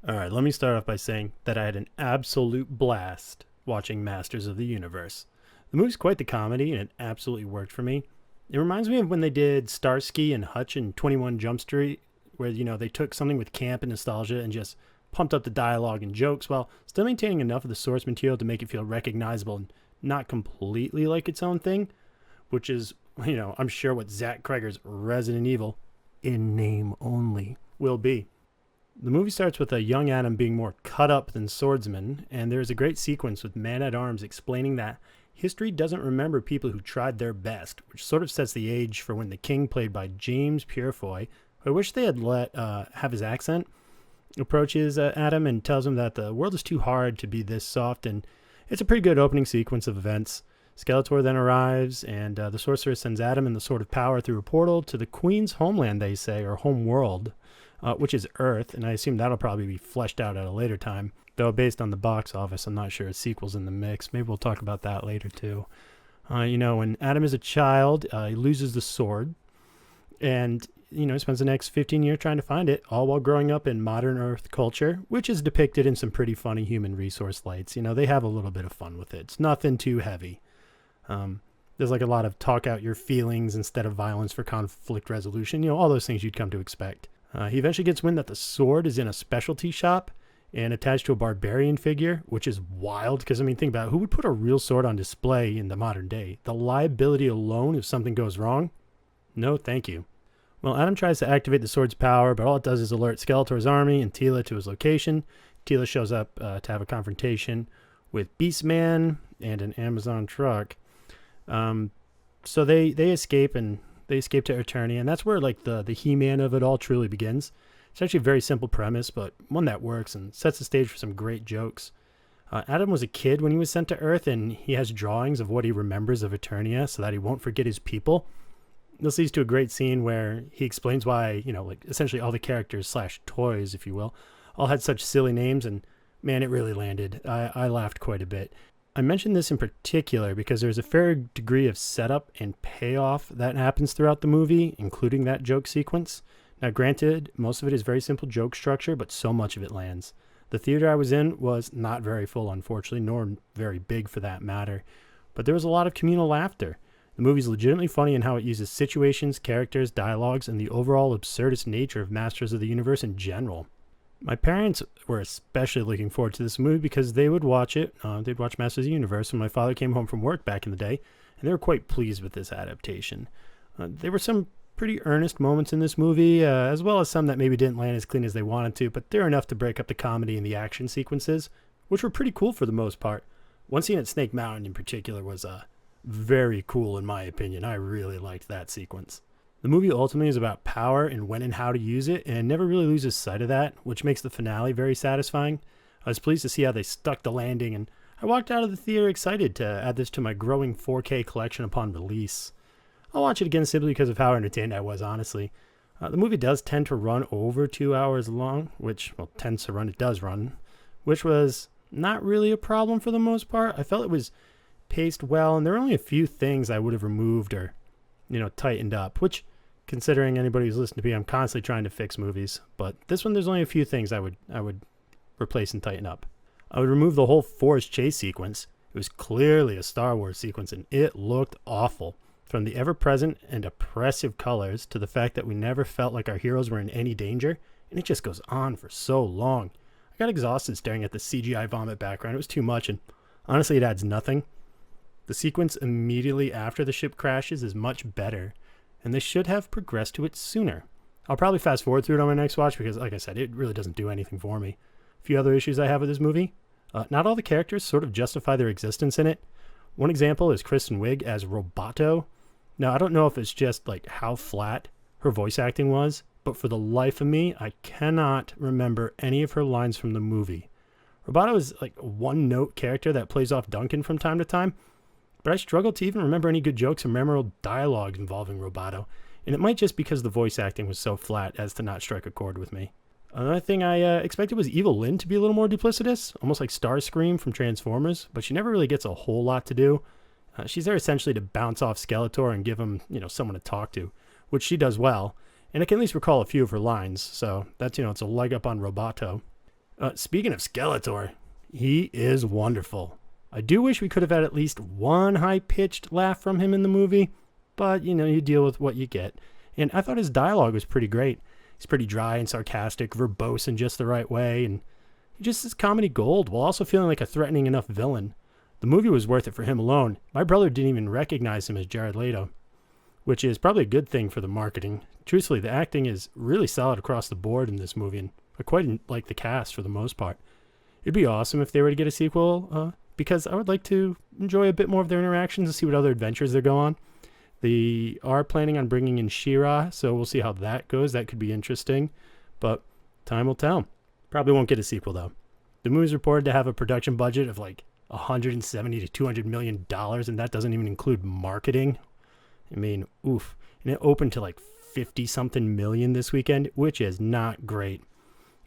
All right, let me start off by saying that I had an absolute blast watching Masters of the Universe. The movie's quite the comedy, and it absolutely worked for me. It reminds me of when they did Starsky and Hutch in 21 Jump Street, where, they took something with camp and nostalgia and just pumped up the dialogue and jokes while still maintaining enough of the source material to make it feel recognizable and not completely like its own thing, which is, I'm sure what Zach Kreger's Resident Evil, in name only, will be. The movie starts with a young Adam being more cut up than swordsman, and there's a great sequence with Man at Arms explaining that history doesn't remember people who tried their best, which sort of sets the age for when the king, played by James Purefoy, who I wish they had let have his accent, approaches Adam and tells him that the world is too hard to be this soft, and it's a pretty good opening sequence of events. Skeletor then arrives, and the sorcerer sends Adam and the Sword of Power through a portal to the Queen's homeland, they say, or home world, which is Earth, and I assume that'll probably be fleshed out at a later time. Though based on the box office, I'm not sure a sequel's in the mix. Maybe we'll talk about that later too. When Adam is a child, he loses the sword, and he spends the next 15 years trying to find it, all while growing up in modern Earth culture, which is depicted in some pretty funny human resource lights. They have a little bit of fun with it. It's nothing too heavy. There's like a lot of talk out your feelings instead of violence for conflict resolution. All those things you'd come to expect. He eventually gets wind that the sword is in a specialty shop and attached to a barbarian figure, which is wild because, think about it. Who would put a real sword on display in the modern day? The liability alone if something goes wrong? No, thank you. Well, Adam tries to activate the sword's power, but all it does is alert Skeletor's army and Tila to his location. Tila shows up to have a confrontation with Beastman and an Amazon truck. So they escape, and they escape to Eternia, and that's where the He-Man of it all truly begins. It's actually a very simple premise, but one that works and sets the stage for some great jokes. Adam was a kid when he was sent to Earth, and he has drawings of what he remembers of Eternia so that he won't forget his people. This leads to a great scene where he explains why, essentially all the characters slash toys, if you will, all had such silly names, and man, it really landed. I laughed quite a bit. I mentioned this in particular because there's a fair degree of setup and payoff that happens throughout the movie, including that joke sequence. Now, granted, most of it is very simple joke structure, but so much of it lands. The theater I was in was not very full, unfortunately, nor very big for that matter, but there was a lot of communal laughter. The movie's legitimately funny in how it uses situations, characters, dialogues, and the overall absurdist nature of Masters of the Universe in general. My parents were especially looking forward to this movie because they would watch it. They'd watch Masters of the Universe when my father came home from work back in the day, and they were quite pleased with this adaptation. There were some pretty earnest moments in this movie, as well as some that maybe didn't land as clean as they wanted to, but they're enough to break up the comedy and the action sequences, which were pretty cool for the most part. One scene at Snake Mountain in particular was very cool in my opinion. I really liked that sequence. The movie ultimately is about power and when and how to use it, and never really loses sight of that, which makes the finale very satisfying. I was pleased to see how they stuck the landing, and I walked out of the theater excited to add this to my growing 4K collection upon release. I'll watch it again simply because of how entertained I was, honestly. The movie does tend to run over 2 hours long, it does run, which was not really a problem for the most part. I felt it was paced well, and there were only a few things I would have removed or, tightened up, which, considering anybody who's listened to me, I'm constantly trying to fix movies. But this one, there's only a few things I would replace and tighten up. I would remove the whole forest chase sequence. It was clearly a Star Wars sequence, and it looked awful. From the ever-present and oppressive colors to the fact that we never felt like our heroes were in any danger, and it just goes on for so long. I got exhausted staring at the CGI vomit background. It was too much, and honestly, it adds nothing. The sequence immediately after the ship crashes is much better, and they should have progressed to it sooner. I'll probably fast forward through it on my next watch because, like I said, it really doesn't do anything for me. A few other issues I have with this movie. Not all the characters sort of justify their existence in it. One example is Kristen Wiig as Roboto. Now, I don't know if it's just how flat her voice acting was, but for the life of me, I cannot remember any of her lines from the movie. Roboto is a one-note character that plays off Duncan from time to time, but I struggle to even remember any good jokes or memorable dialogue involving Roboto, and it might just because the voice acting was so flat as to not strike a chord with me. Another thing I expected was Evil Lynn to be a little more duplicitous, almost like Starscream from Transformers, but she never really gets a whole lot to do. She's there essentially to bounce off Skeletor and give him, someone to talk to, which she does well, and I can at least recall a few of her lines, so that's, it's a leg up on Roboto. Speaking of Skeletor, he is wonderful. I do wish we could have had at least one high-pitched laugh from him in the movie, but, you deal with what you get. And I thought his dialogue was pretty great. He's pretty dry and sarcastic, verbose in just the right way, and he just is comedy gold while also feeling like a threatening enough villain. The movie was worth it for him alone. My brother didn't even recognize him as Jared Leto, which is probably a good thing for the marketing. Truthfully, the acting is really solid across the board in this movie, and I quite like the cast for the most part. It'd be awesome if they were to get a sequel, because I would like to enjoy a bit more of their interactions and see what other adventures they go on. They are planning on bringing in She-Ra, so we'll see how that goes. That could be interesting, but time will tell. Probably won't get a sequel, though. The movie's reported to have a production budget of like $170 to $200 million, and that doesn't even include marketing. I mean, oof. And it opened to like 50-something million this weekend, which is not great.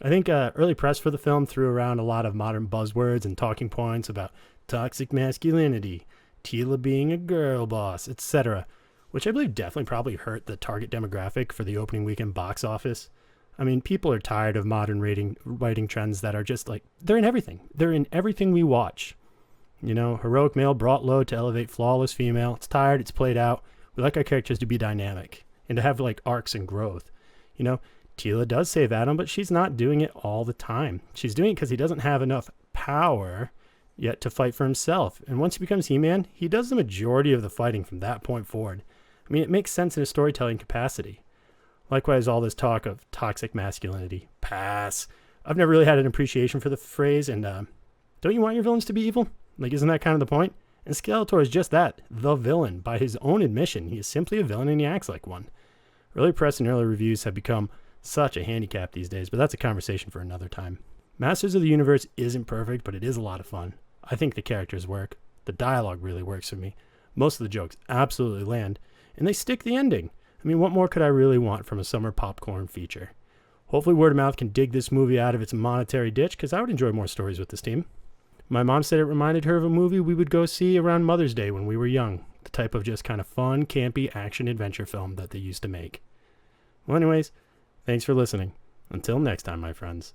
I think early press for the film threw around a lot of modern buzzwords and talking points about toxic masculinity, Tila being a girl boss, etc., which I believe definitely probably hurt the target demographic for the opening weekend box office. I mean, people are tired of modern writing trends that are just like, they're in everything. They're in everything we watch. Heroic male brought low to elevate flawless female. It's tired, it's played out. We like our characters to be dynamic and to have like arcs and growth. Tila does save Adam, but she's not doing it all the time. She's doing it because he doesn't have enough power yet to fight for himself. And once he becomes He-Man, he does the majority of the fighting from that point forward. I mean, it makes sense in a storytelling capacity. Likewise, all this talk of toxic masculinity. Pass. I've never really had an appreciation for the phrase, and don't you want your villains to be evil? Like, isn't that kind of the point? And Skeletor is just that, the villain. By his own admission, he is simply a villain and he acts like one. Early press and early reviews have become such a handicap these days, but that's a conversation for another time. Masters of the Universe isn't perfect, but it is a lot of fun. I think the characters work. The dialogue really works for me. Most of the jokes absolutely land, and they stick the ending. I mean, what more could I really want from a summer popcorn feature? Hopefully word of mouth can dig this movie out of its monetary ditch, because I would enjoy more stories with this team. My mom said it reminded her of a movie we would go see around Mother's Day when we were young. The type of just kind of fun, campy action-adventure film that they used to make. Well, anyways, thanks for listening. Until next time, my friends.